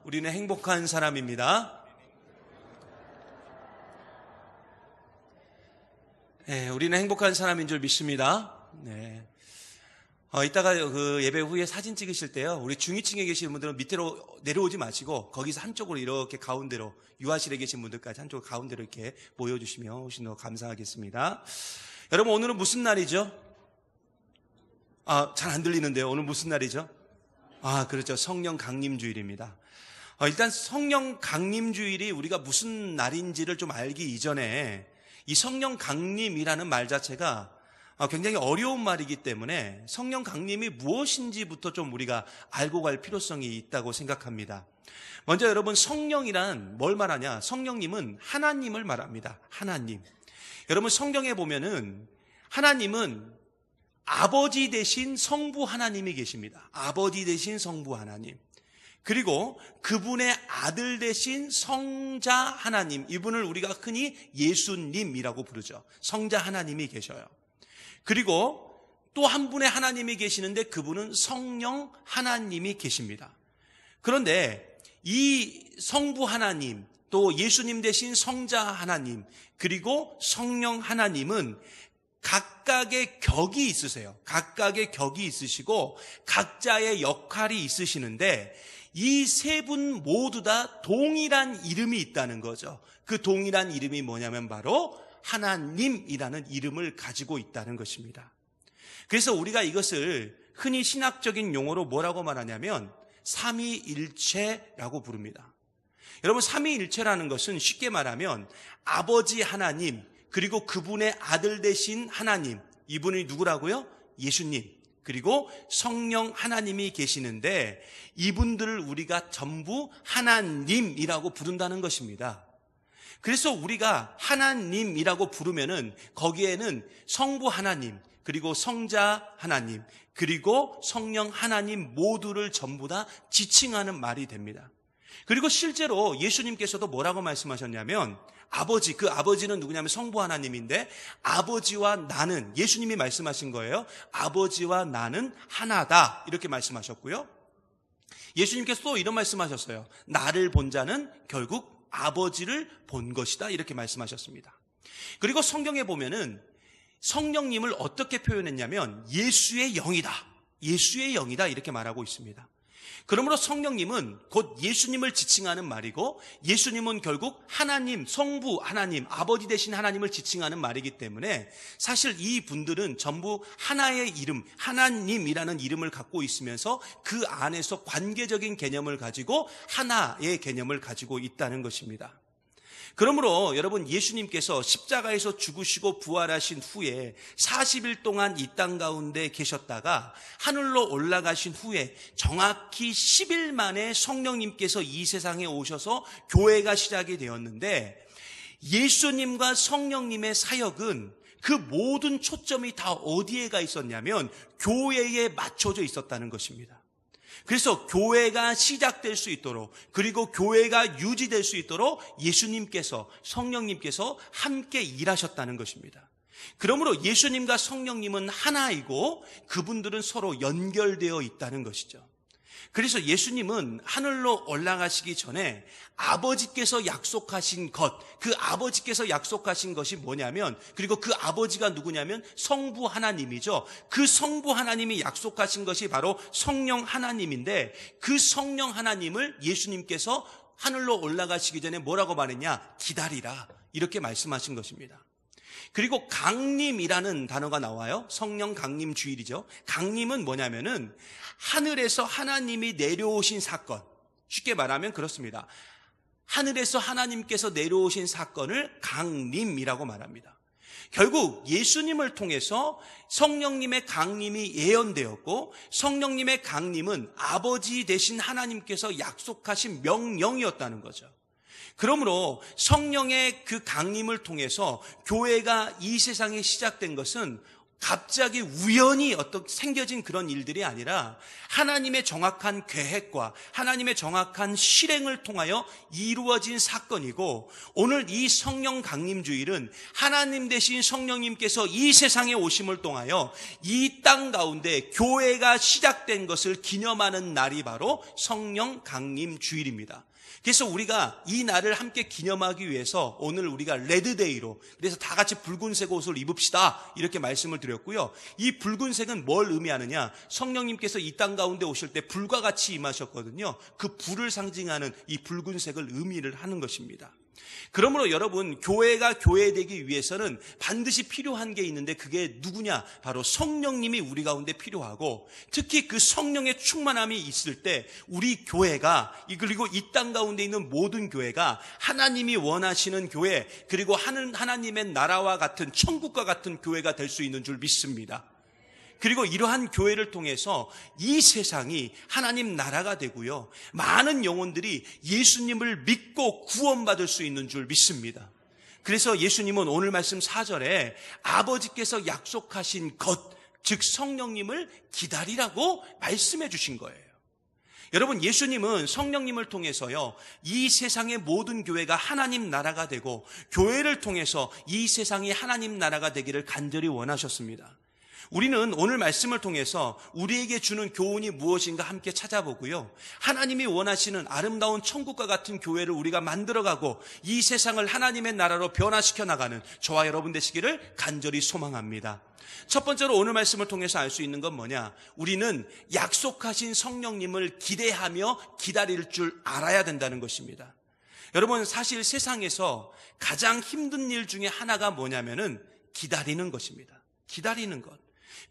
우리는 행복한 사람입니다. 네, 우리는 행복한 사람인 줄 믿습니다. 네. 이따가 그 예배 후에 사진 찍으실 때요, 우리 중위층에 계신 분들은 밑으로 내려오지 마시고 거기서 한쪽으로 이렇게 가운데로, 유아실에 계신 분들까지 한쪽 가운데로 이렇게 모여주시면 훨씬 더 감사하겠습니다. 여러분, 오늘은 무슨 날이죠? 잘 안 들리는데요. 오늘 무슨 날이죠? 그렇죠. 성령 강림주일입니다. 일단 성령 강림주일이 우리가 무슨 날인지를 좀 알기 이전에 이 성령 강림이라는 말 자체가 굉장히 어려운 말이기 때문에 성령 강림이 무엇인지부터 좀 우리가 알고 갈 필요성이 있다고 생각합니다. 먼저 여러분, 성령이란 뭘 말하냐? 성령님은 하나님을 말합니다. 하나님. 여러분, 성경에 보면은 하나님은 아버지 대신 성부 하나님이 계십니다. 아버지 대신 성부 하나님. 그리고 그분의 아들 대신 성자 하나님, 이분을 우리가 흔히 예수님이라고 부르죠. 성자 하나님이 계셔요. 그리고 또 한 분의 하나님이 계시는데 그분은 성령 하나님이 계십니다. 그런데 이 성부 하나님, 또 예수님 대신 성자 하나님, 그리고 성령 하나님은 각각의 격이 있으세요. 각각의 격이 있으시고 각자의 역할이 있으시는데 이 세 분 모두 다 동일한 이름이 있다는 거죠. 그 동일한 이름이 뭐냐면 바로 하나님이라는 이름을 가지고 있다는 것입니다. 그래서 우리가 이것을 흔히 신학적인 용어로 뭐라고 말하냐면 삼위일체라고 부릅니다. 여러분, 삼위일체라는 것은 쉽게 말하면 아버지 하나님, 그리고 그분의 아들 되신 하나님, 이분이 누구라고요? 예수님, 그리고 성령 하나님이 계시는데 이분들을 우리가 전부 하나님이라고 부른다는 것입니다. 그래서 우리가 하나님이라고 부르면은 거기에는 성부 하나님, 그리고 성자 하나님, 그리고 성령 하나님 모두를 전부 다 지칭하는 말이 됩니다. 그리고 실제로 예수님께서도 뭐라고 말씀하셨냐면 아버지, 그 아버지는 누구냐면 성부 하나님인데 아버지와 나는, 예수님이 말씀하신 거예요. 아버지와 나는 하나다, 이렇게 말씀하셨고요. 예수님께서 또 이런 말씀하셨어요. 나를 본 자는 결국 아버지를 본 것이다, 이렇게 말씀하셨습니다. 그리고 성경에 보면은 성령님을 어떻게 표현했냐면 예수의 영이다, 예수의 영이다, 이렇게 말하고 있습니다. 그러므로 성령님은 곧 예수님을 지칭하는 말이고 예수님은 결국 하나님, 성부 하나님, 아버지 되신 하나님을 지칭하는 말이기 때문에 사실 이 분들은 전부 하나의 이름, 하나님이라는 이름을 갖고 있으면서 그 안에서 관계적인 개념을 가지고 하나의 개념을 가지고 있다는 것입니다. 그러므로 여러분, 예수님께서 십자가에서 죽으시고 부활하신 후에 40일 동안 이 땅 가운데 계셨다가 하늘로 올라가신 후에 정확히 10일 만에 성령님께서 이 세상에 오셔서 교회가 시작이 되었는데 예수님과 성령님의 사역은 그 모든 초점이 다 어디에 가 있었냐면 교회에 맞춰져 있었다는 것입니다. 그래서 교회가 시작될 수 있도록, 그리고 교회가 유지될 수 있도록 예수님께서, 성령님께서 함께 일하셨다는 것입니다. 그러므로 예수님과 성령님은 하나이고 그분들은 서로 연결되어 있다는 것이죠. 그래서 예수님은 하늘로 올라가시기 전에 아버지께서 약속하신 것, 그 아버지께서 약속하신 것이 뭐냐면, 그리고 그 아버지가 누구냐면 성부 하나님이죠. 그 성부 하나님이 약속하신 것이 바로 성령 하나님인데 그 성령 하나님을 예수님께서 하늘로 올라가시기 전에 뭐라고 말했냐? 기다리라, 이렇게 말씀하신 것입니다. 그리고 강림이라는 단어가 나와요. 성령 강림 주일이죠. 강림은 뭐냐면은 하늘에서 하나님이 내려오신 사건, 쉽게 말하면 그렇습니다. 하늘에서 하나님께서 내려오신 사건을 강림이라고 말합니다. 결국 예수님을 통해서 성령님의 강림이 예언되었고 성령님의 강림은 아버지 되신 하나님께서 약속하신 명령이었다는 거죠. 그러므로 성령의 그 강림을 통해서 교회가 이 세상에 시작된 것은 갑자기 우연히 생겨진 그런 일들이 아니라 하나님의 정확한 계획과 하나님의 정확한 실행을 통하여 이루어진 사건이고, 오늘 이 성령 강림주일은 하나님 대신 성령님께서 이 세상에 오심을 통하여 이 땅 가운데 교회가 시작된 것을 기념하는 날이 바로 성령 강림주일입니다. 그래서 우리가 이 날을 함께 기념하기 위해서 오늘 우리가 레드데이로, 그래서 다 같이 붉은색 옷을 입읍시다 이렇게 말씀을 드렸고요. 이 붉은색은 뭘 의미하느냐, 성령님께서 이 땅 가운데 오실 때 불과 같이 임하셨거든요. 그 불을 상징하는 이 붉은색을 의미를 하는 것입니다. 그러므로 여러분, 교회가 교회되기 위해서는 반드시 필요한 게 있는데 그게 누구냐? 바로 성령님이 우리 가운데 필요하고, 특히 그 성령의 충만함이 있을 때 우리 교회가, 그리고 이 땅 가운데 있는 모든 교회가 하나님이 원하시는 교회, 그리고 하나님의 나라와 같은 천국과 같은 교회가 될 수 있는 줄 믿습니다. 그리고 이러한 교회를 통해서 이 세상이 하나님 나라가 되고요, 많은 영혼들이 예수님을 믿고 구원받을 수 있는 줄 믿습니다. 그래서 예수님은 오늘 말씀 4절에 아버지께서 약속하신 것, 즉 성령님을 기다리라고 말씀해 주신 거예요. 여러분, 예수님은 성령님을 통해서요, 이 세상의 모든 교회가 하나님 나라가 되고, 교회를 통해서 이 세상이 하나님 나라가 되기를 간절히 원하셨습니다. 우리는 오늘 말씀을 통해서 우리에게 주는 교훈이 무엇인가 함께 찾아보고요, 하나님이 원하시는 아름다운 천국과 같은 교회를 우리가 만들어가고 이 세상을 하나님의 나라로 변화시켜 나가는 저와 여러분 되시기를 간절히 소망합니다. 첫 번째로 오늘 말씀을 통해서 알 수 있는 건 뭐냐, 우리는 약속하신 성령님을 기대하며 기다릴 줄 알아야 된다는 것입니다. 여러분, 사실 세상에서 가장 힘든 일 중에 하나가 뭐냐면은 기다리는 것입니다. 기다리는 것.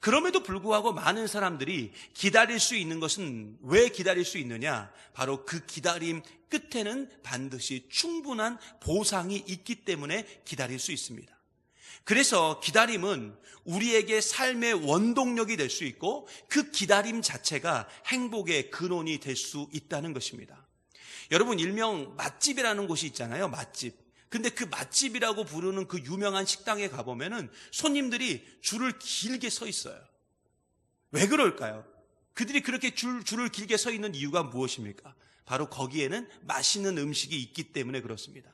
그럼에도 불구하고 많은 사람들이 기다릴 수 있는 것은, 왜 기다릴 수 있느냐? 바로 그 기다림 끝에는 반드시 충분한 보상이 있기 때문에 기다릴 수 있습니다. 그래서 기다림은 우리에게 삶의 원동력이 될 수 있고, 그 기다림 자체가 행복의 근원이 될 수 있다는 것입니다. 여러분, 일명 맛집이라는 곳이 있잖아요. 맛집. 근데 그 맛집이라고 부르는 그 유명한 식당에 가보면은 손님들이 줄을 길게 서 있어요. 왜 그럴까요? 그들이 그렇게 줄을 길게 서 있는 이유가 무엇입니까? 바로 거기에는 맛있는 음식이 있기 때문에 그렇습니다.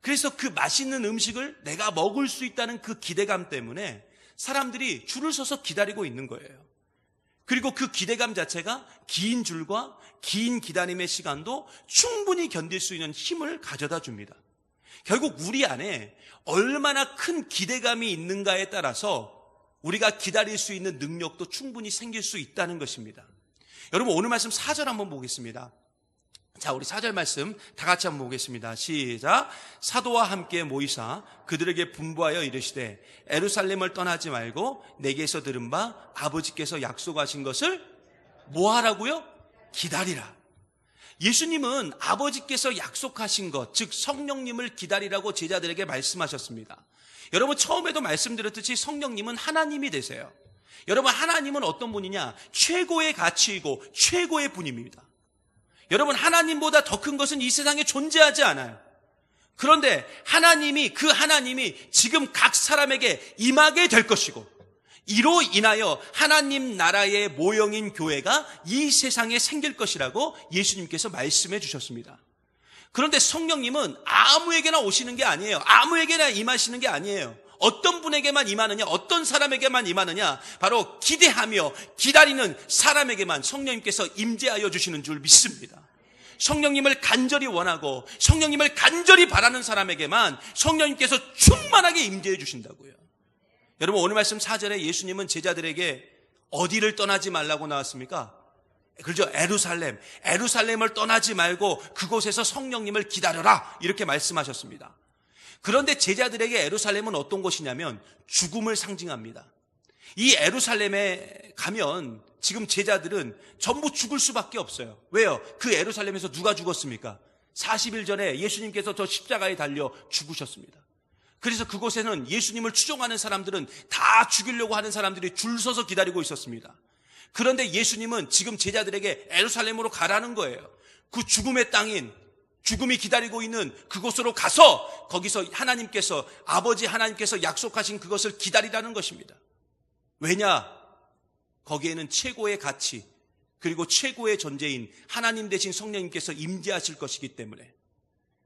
그래서 그 맛있는 음식을 내가 먹을 수 있다는 그 기대감 때문에 사람들이 줄을 서서 기다리고 있는 거예요. 그리고 그 기대감 자체가 긴 줄과 긴 기다림의 시간도 충분히 견딜 수 있는 힘을 가져다 줍니다. 결국 우리 안에 얼마나 큰 기대감이 있는가에 따라서 우리가 기다릴 수 있는 능력도 충분히 생길 수 있다는 것입니다. 여러분, 오늘 말씀 4절 한번 보겠습니다. 자, 우리 4절 말씀 다 같이 한번 보겠습니다. 시작. 사도와 함께 모이사 그들에게 분부하여 이르시되 예루살렘을 떠나지 말고 내게서 들은 바 아버지께서 약속하신 것을 뭐 하라고요? 기다리라. 예수님은 아버지께서 약속하신 것, 즉 성령님을 기다리라고 제자들에게 말씀하셨습니다. 여러분, 처음에도 말씀드렸듯이 성령님은 하나님이 되세요. 여러분, 하나님은 어떤 분이냐? 최고의 가치이고 최고의 분입니다. 여러분, 하나님보다 더 큰 것은 이 세상에 존재하지 않아요. 그런데 하나님이 지금 각 사람에게 임하게 될 것이고, 이로 인하여 하나님 나라의 모형인 교회가 이 세상에 생길 것이라고 예수님께서 말씀해 주셨습니다. 그런데 성령님은 아무에게나 오시는 게 아니에요. 아무에게나 임하시는 게 아니에요. 어떤 분에게만 임하느냐, 어떤 사람에게만 임하느냐, 바로 기대하며 기다리는 사람에게만 성령님께서 임재하여 주시는 줄 믿습니다. 성령님을 간절히 원하고 성령님을 간절히 바라는 사람에게만 성령님께서 충만하게 임재해 주신다고요. 여러분, 오늘 말씀 4절에 예수님은 제자들에게 어디를 떠나지 말라고 나왔습니까? 그렇죠. 에루살렘을 떠나지 말고 그곳에서 성령님을 기다려라, 이렇게 말씀하셨습니다. 그런데 제자들에게 에루살렘은 어떤 곳이냐면 죽음을 상징합니다. 이 에루살렘에 가면 지금 제자들은 전부 죽을 수밖에 없어요. 왜요? 그 에루살렘에서 누가 죽었습니까? 40일 전에 예수님께서 저 십자가에 달려 죽으셨습니다. 그래서 그곳에는 예수님을 추종하는 사람들은 다 죽이려고 하는 사람들이 줄 서서 기다리고 있었습니다. 그런데 예수님은 지금 제자들에게 에루살렘으로 가라는 거예요. 그 죽음의 땅인 죽음이 기다리고 있는 그곳으로 가서 거기서 하나님께서, 아버지 하나님께서 약속하신 그것을 기다리라는 것입니다. 왜냐? 거기에는 최고의 가치, 그리고 최고의 존재인 하나님 되신 성령님께서 임재하실 것이기 때문에.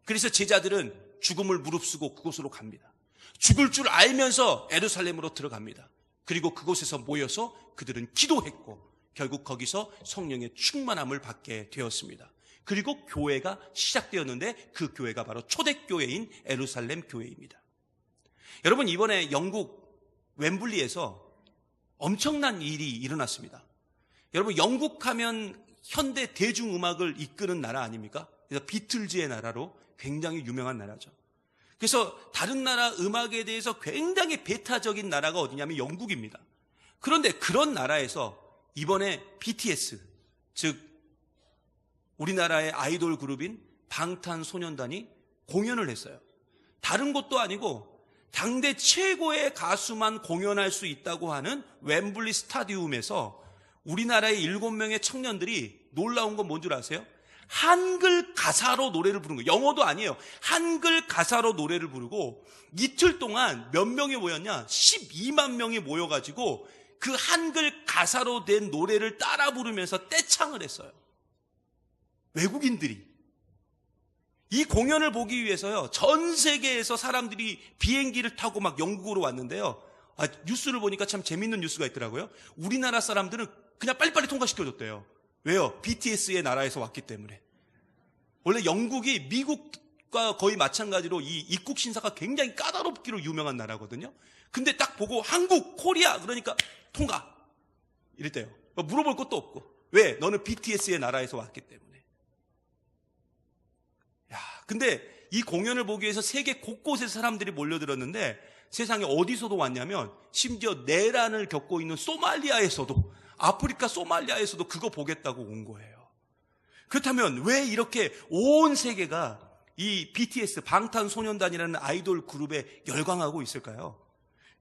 그래서 제자들은 죽음을 무릅쓰고 그곳으로 갑니다. 죽을 줄 알면서 예루살렘으로 들어갑니다. 그리고 그곳에서 모여서 그들은 기도했고 결국 거기서 성령의 충만함을 받게 되었습니다. 그리고 교회가 시작되었는데 그 교회가 바로 초대교회인 예루살렘 교회입니다. 여러분, 이번에 영국 웸블리에서 엄청난 일이 일어났습니다. 여러분, 영국 하면 현대 대중음악을 이끄는 나라 아닙니까? 그래서 비틀즈의 나라로 굉장히 유명한 나라죠. 그래서 다른 나라 음악에 대해서 굉장히 배타적인 나라가 어디냐면 영국입니다. 그런데 그런 나라에서 이번에 BTS, 즉 우리나라의 아이돌 그룹인 방탄소년단이 공연을 했어요. 다른 곳도 아니고 당대 최고의 가수만 공연할 수 있다고 하는 웸블리 스타디움에서 우리나라의 7명의 청년들이 놀라운 건 뭔 줄 아세요? 한글 가사로 노래를 부른 거예요. 영어도 아니에요. 한글 가사로 노래를 부르고 이틀 동안 몇 명이 모였냐? 12만 명이 모여가지고 그 한글 가사로 된 노래를 따라 부르면서 떼창을 했어요. 외국인들이. 이 공연을 보기 위해서요, 전 세계에서 사람들이 비행기를 타고 막 영국으로 왔는데요. 뉴스를 보니까 참 재밌는 뉴스가 있더라고요. 우리나라 사람들은 그냥 빨리빨리 통과시켜줬대요. 왜요? BTS의 나라에서 왔기 때문에. 원래 영국이 미국과 거의 마찬가지로 이 입국 심사가 굉장히 까다롭기로 유명한 나라거든요. 근데 딱 보고 한국, 코리아 그러니까 통과 이랬대요. 물어볼 것도 없고. 왜? 너는 BTS의 나라에서 왔기 때문에. 야, 근데 이 공연을 보기 위해서 세계 곳곳에서 사람들이 몰려들었는데 세상에 어디서도 왔냐면 심지어 내란을 겪고 있는 소말리아에서도, 아프리카 소말리아에서도 그거 보겠다고 온 거예요. 그렇다면 왜 이렇게 온 세계가 이 BTS, 방탄소년단이라는 아이돌 그룹에 열광하고 있을까요?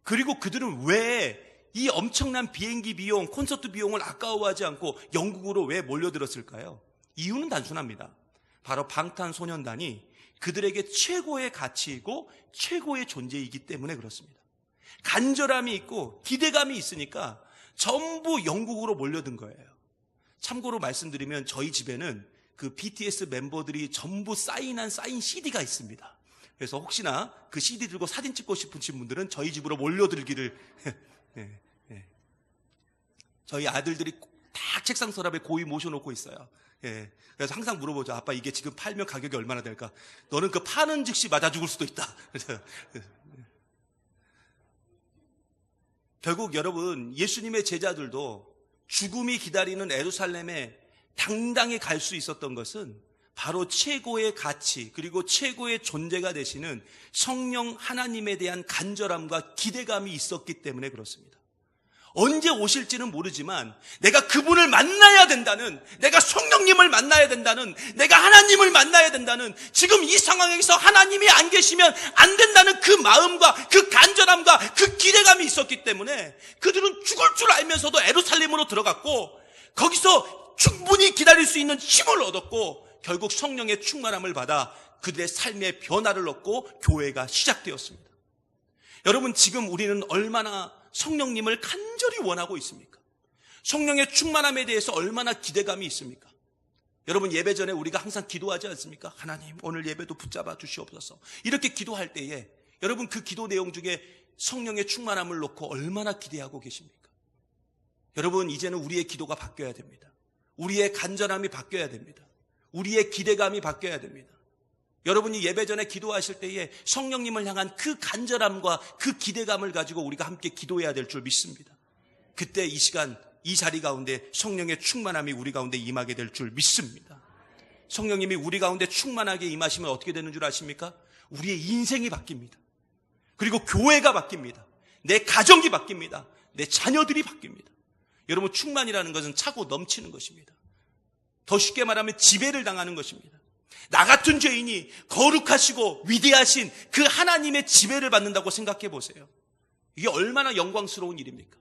그리고 그들은 왜 이 엄청난 비행기 비용, 콘서트 비용을 아까워하지 않고 영국으로 왜 몰려들었을까요? 이유는 단순합니다. 바로 방탄소년단이 그들에게 최고의 가치이고 최고의 존재이기 때문에 그렇습니다. 간절함이 있고 기대감이 있으니까 전부 영국으로 몰려든 거예요. 참고로 말씀드리면 저희 집에는 그 BTS 멤버들이 전부 사인한 사인 CD가 있습니다. 그래서 혹시나 그 CD 들고 사진 찍고 싶으신 분들은 저희 집으로 몰려들기를. 네, 네. 저희 아들들이 딱 책상 서랍에 고이 모셔놓고 있어요. 예. 그래서 항상 물어보죠. 아빠, 이게 지금 팔면 가격이 얼마나 될까? 너는 그 파는 즉시 맞아 죽을 수도 있다. 그래서 결국 여러분, 예수님의 제자들도 죽음이 기다리는 예루살렘에 당당히 갈 수 있었던 것은 바로 최고의 가치, 그리고 최고의 존재가 되시는 성령 하나님에 대한 간절함과 기대감이 있었기 때문에 그렇습니다. 언제 오실지는 모르지만 내가 그분을 만나야 된다는, 내가 성령님을 만나야 된다는, 내가 하나님을 만나야 된다는, 지금 이 상황에서 하나님이 안 계시면 안 된다는 그 마음과 그 간절함과 그 기대감이 있었기 때문에 그들은 죽을 줄 알면서도 예루살렘으로 들어갔고 거기서 충분히 기다릴 수 있는 힘을 얻었고 결국 성령의 충만함을 받아 그들의 삶의 변화를 얻고 교회가 시작되었습니다. 여러분, 지금 우리는 얼마나 성령님을 간절히 원하고 있습니까? 성령의 충만함에 대해서 얼마나 기대감이 있습니까? 여러분, 예배 전에 우리가 항상 기도하지 않습니까? 하나님, 오늘 예배도 붙잡아 주시옵소서. 이렇게 기도할 때에 여러분, 그 기도 내용 중에 성령의 충만함을 놓고 얼마나 기대하고 계십니까? 여러분, 이제는 우리의 기도가 바뀌어야 됩니다. 우리의 간절함이 바뀌어야 됩니다. 우리의 기대감이 바뀌어야 됩니다. 여러분이 예배 전에 기도하실 때에 성령님을 향한 그 간절함과 그 기대감을 가지고 우리가 함께 기도해야 될 줄 믿습니다. 그때 이 시간, 이 자리 가운데 성령의 충만함이 우리 가운데 임하게 될 줄 믿습니다. 성령님이 우리 가운데 충만하게 임하시면 어떻게 되는 줄 아십니까? 우리의 인생이 바뀝니다. 그리고 교회가 바뀝니다. 내 가정이 바뀝니다. 내 자녀들이 바뀝니다. 여러분, 충만이라는 것은 차고 넘치는 것입니다. 더 쉽게 말하면 지배를 당하는 것입니다. 나 같은 죄인이 거룩하시고 위대하신 그 하나님의 지배를 받는다고 생각해 보세요. 이게 얼마나 영광스러운 일입니까?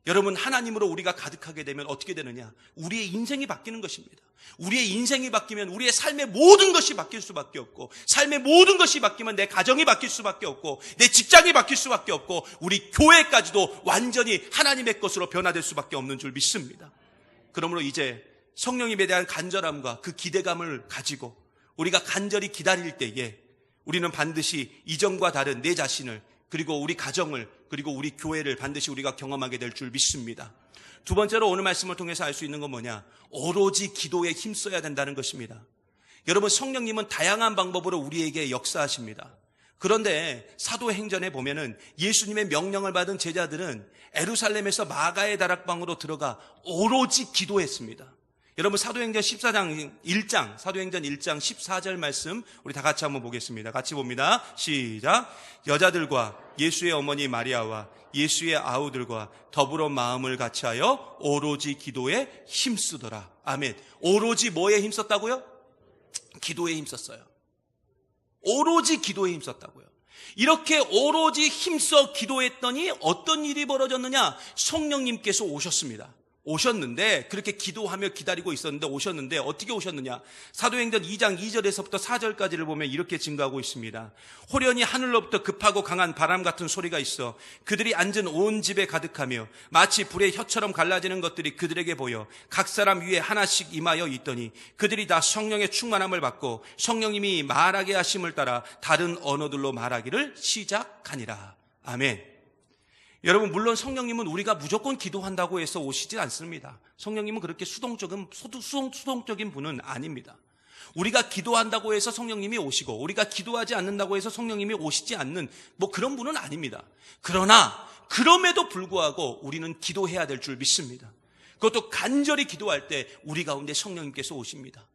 여러분, 하나님으로 우리가 가득하게 되면 어떻게 되느냐? 우리의 인생이 바뀌는 것입니다. 우리의 인생이 바뀌면 우리의 삶의 모든 것이 바뀔 수밖에 없고, 삶의 모든 것이 바뀌면 내 가정이 바뀔 수밖에 없고, 내 직장이 바뀔 수밖에 없고, 우리 교회까지도 완전히 하나님의 것으로 변화될 수밖에 없는 줄 믿습니다. 그러므로 이제 성령님에 대한 간절함과 그 기대감을 가지고 우리가 간절히 기다릴 때에 우리는 반드시 이전과 다른 내 자신을, 그리고 우리 가정을, 그리고 우리 교회를 반드시 우리가 경험하게 될 줄 믿습니다. 두 번째로 오늘 말씀을 통해서 알 수 있는 건 뭐냐? 오로지 기도에 힘써야 된다는 것입니다. 여러분, 성령님은 다양한 방법으로 우리에게 역사하십니다. 그런데 사도행전에 보면은 예수님의 명령을 받은 제자들은 예루살렘에서 마가의 다락방으로 들어가 오로지 기도했습니다. 여러분, 사도행전 1장 14절 말씀 우리 다 같이 한번 보겠습니다. 같이 봅니다. 시작. 여자들과 예수의 어머니 마리아와 예수의 아우들과 더불어 마음을 같이하여 오로지 기도에 힘쓰더라. 아멘. 오로지 뭐에 힘썼다고요? 기도에 힘썼어요. 오로지 기도에 힘썼다고요. 이렇게 오로지 힘써 기도했더니 어떤 일이 벌어졌느냐? 성령님께서 오셨는데 그렇게 기도하며 기다리고 있었는데 오셨는데 어떻게 오셨느냐? 사도행전 2장 2절에서부터 4절까지를 보면 이렇게 증거하고 있습니다. 호련히 하늘로부터 급하고 강한 바람 같은 소리가 있어 그들이 앉은 온 집에 가득하며 마치 불의 혀처럼 갈라지는 것들이 그들에게 보여 각 사람 위에 하나씩 임하여 있더니 그들이 다 성령의 충만함을 받고 성령님이 말하게 하심을 따라 다른 언어들로 말하기를 시작하니라. 아멘. 여러분, 물론 성령님은 우리가 무조건 기도한다고 해서 오시지 않습니다. 성령님은 그렇게 수동적인 분은 아닙니다. 우리가 기도한다고 해서 성령님이 오시고 우리가 기도하지 않는다고 해서 성령님이 오시지 않는 그런 분은 아닙니다. 그러나 그럼에도 불구하고 우리는 기도해야 될 줄 믿습니다. 그것도 간절히 기도할 때 우리 가운데 성령님께서 오십니다.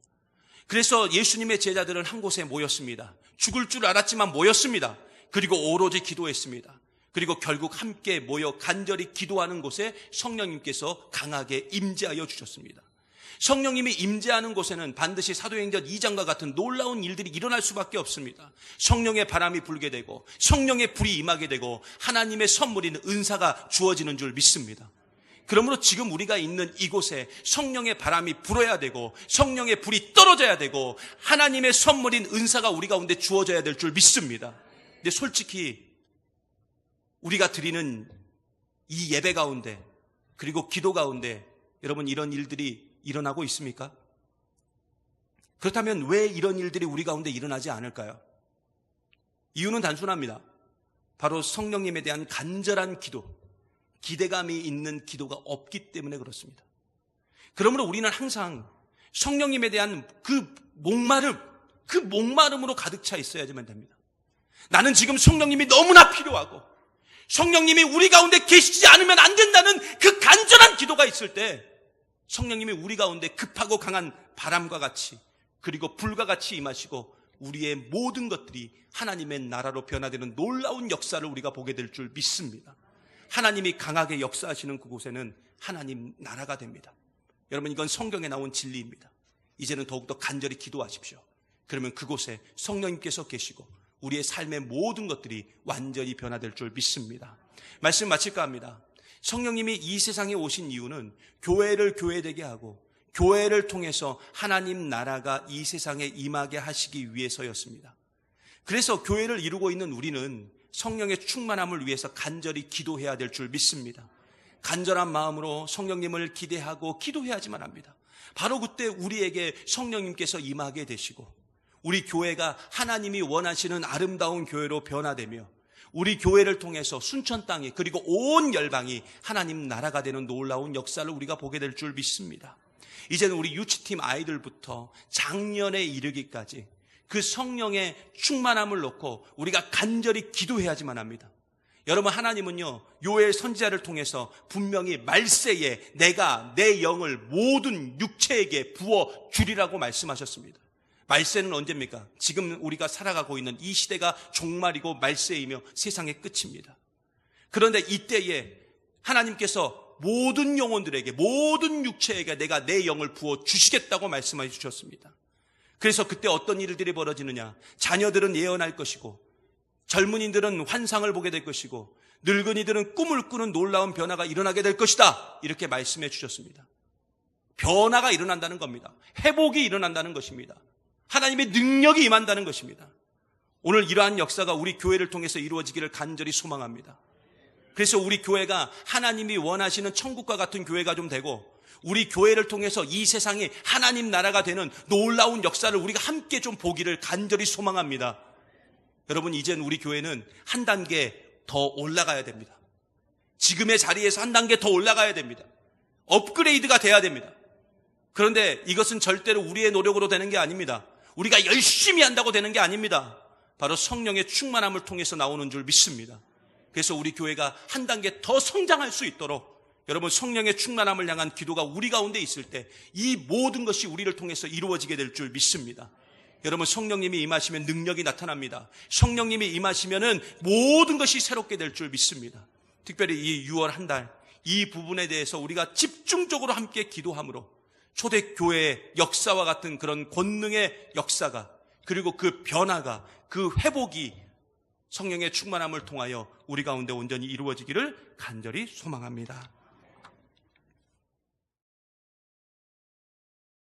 그래서 예수님의 제자들은 한 곳에 모였습니다. 죽을 줄 알았지만 모였습니다. 그리고 오로지 기도했습니다. 그리고 결국 함께 모여 간절히 기도하는 곳에 성령님께서 강하게 임재하여 주셨습니다. 성령님이 임재하는 곳에는 반드시 사도행전 2장과 같은 놀라운 일들이 일어날 수밖에 없습니다. 성령의 바람이 불게 되고 성령의 불이 임하게 되고 하나님의 선물인 은사가 주어지는 줄 믿습니다. 그러므로 지금 우리가 있는 이곳에 성령의 바람이 불어야 되고 성령의 불이 떨어져야 되고 하나님의 선물인 은사가 우리 가운데 주어져야 될 줄 믿습니다. 근데 솔직히 우리가 드리는 이 예배 가운데 그리고 기도 가운데 여러분 이런 일들이 일어나고 있습니까? 그렇다면 왜 이런 일들이 우리 가운데 일어나지 않을까요? 이유는 단순합니다. 바로 성령님에 대한 간절한 기도, 기대감이 있는 기도가 없기 때문에 그렇습니다. 그러므로 우리는 항상 성령님에 대한 그 목마름으로 가득 차 있어야지만 됩니다. 나는 지금 성령님이 너무나 필요하고 성령님이 우리 가운데 계시지 않으면 안 된다는 그 간절한 기도가 있을 때 성령님이 우리 가운데 급하고 강한 바람과 같이 그리고 불과 같이 임하시고 우리의 모든 것들이 하나님의 나라로 변화되는 놀라운 역사를 우리가 보게 될 줄 믿습니다. 하나님이 강하게 역사하시는 그곳에는 하나님 나라가 됩니다. 여러분, 이건 성경에 나온 진리입니다. 이제는 더욱더 간절히 기도하십시오. 그러면 그곳에 성령님께서 계시고 우리의 삶의 모든 것들이 완전히 변화될 줄 믿습니다. 말씀 마칠까 합니다. 성령님이 이 세상에 오신 이유는 교회를 교회되게 하고 교회를 통해서 하나님 나라가 이 세상에 임하게 하시기 위해서였습니다. 그래서 교회를 이루고 있는 우리는 성령의 충만함을 위해서 간절히 기도해야 될 줄 믿습니다. 간절한 마음으로 성령님을 기대하고 기도해야지만 합니다. 바로 그때 우리에게 성령님께서 임하게 되시고 우리 교회가 하나님이 원하시는 아름다운 교회로 변화되며 우리 교회를 통해서 순천 땅이 그리고 온 열방이 하나님 나라가 되는 놀라운 역사를 우리가 보게 될 줄 믿습니다. 이제는 우리 유치팀 아이들부터 장년에 이르기까지 그 성령의 충만함을 놓고 우리가 간절히 기도해야지만 합니다. 여러분, 하나님은요 요엘 선지자를 통해서 분명히 말세에 내가 내 영을 모든 육체에게 부어 주리라고 말씀하셨습니다. 말세는 언제입니까? 지금 우리가 살아가고 있는 이 시대가 종말이고 말세이며 세상의 끝입니다. 그런데 이때에 하나님께서 모든 영혼들에게 모든 육체에게 내가 내 영을 부어 주시겠다고 말씀해 주셨습니다. 그래서 그때 어떤 일들이 벌어지느냐? 자녀들은 예언할 것이고 젊은이들은 환상을 보게 될 것이고 늙은이들은 꿈을 꾸는 놀라운 변화가 일어나게 될 것이다. 이렇게 말씀해 주셨습니다. 변화가 일어난다는 겁니다. 회복이 일어난다는 것입니다. 하나님의 능력이 임한다는 것입니다. 오늘 이러한 역사가 우리 교회를 통해서 이루어지기를 간절히 소망합니다. 그래서 우리 교회가 하나님이 원하시는 천국과 같은 교회가 좀 되고, 우리 교회를 통해서 이 세상이 하나님 나라가 되는 놀라운 역사를 우리가 함께 좀 보기를 간절히 소망합니다. 여러분, 이젠 우리 교회는 한 단계 더 올라가야 됩니다. 지금의 자리에서 한 단계 더 올라가야 됩니다. 업그레이드가 돼야 됩니다. 그런데 이것은 절대로 우리의 노력으로 되는 게 아닙니다. 우리가 열심히 한다고 되는 게 아닙니다. 바로 성령의 충만함을 통해서 나오는 줄 믿습니다. 그래서 우리 교회가 한 단계 더 성장할 수 있도록 여러분, 성령의 충만함을 향한 기도가 우리 가운데 있을 때 이 모든 것이 우리를 통해서 이루어지게 될 줄 믿습니다. 여러분, 성령님이 임하시면 능력이 나타납니다. 성령님이 임하시면은 모든 것이 새롭게 될 줄 믿습니다. 특별히 이 6월 한 달, 이 부분에 대해서 우리가 집중적으로 함께 기도함으로 초대교회의 역사와 같은 그런 권능의 역사가, 그리고 그 변화가, 그 회복이 성령의 충만함을 통하여 우리 가운데 온전히 이루어지기를 간절히 소망합니다.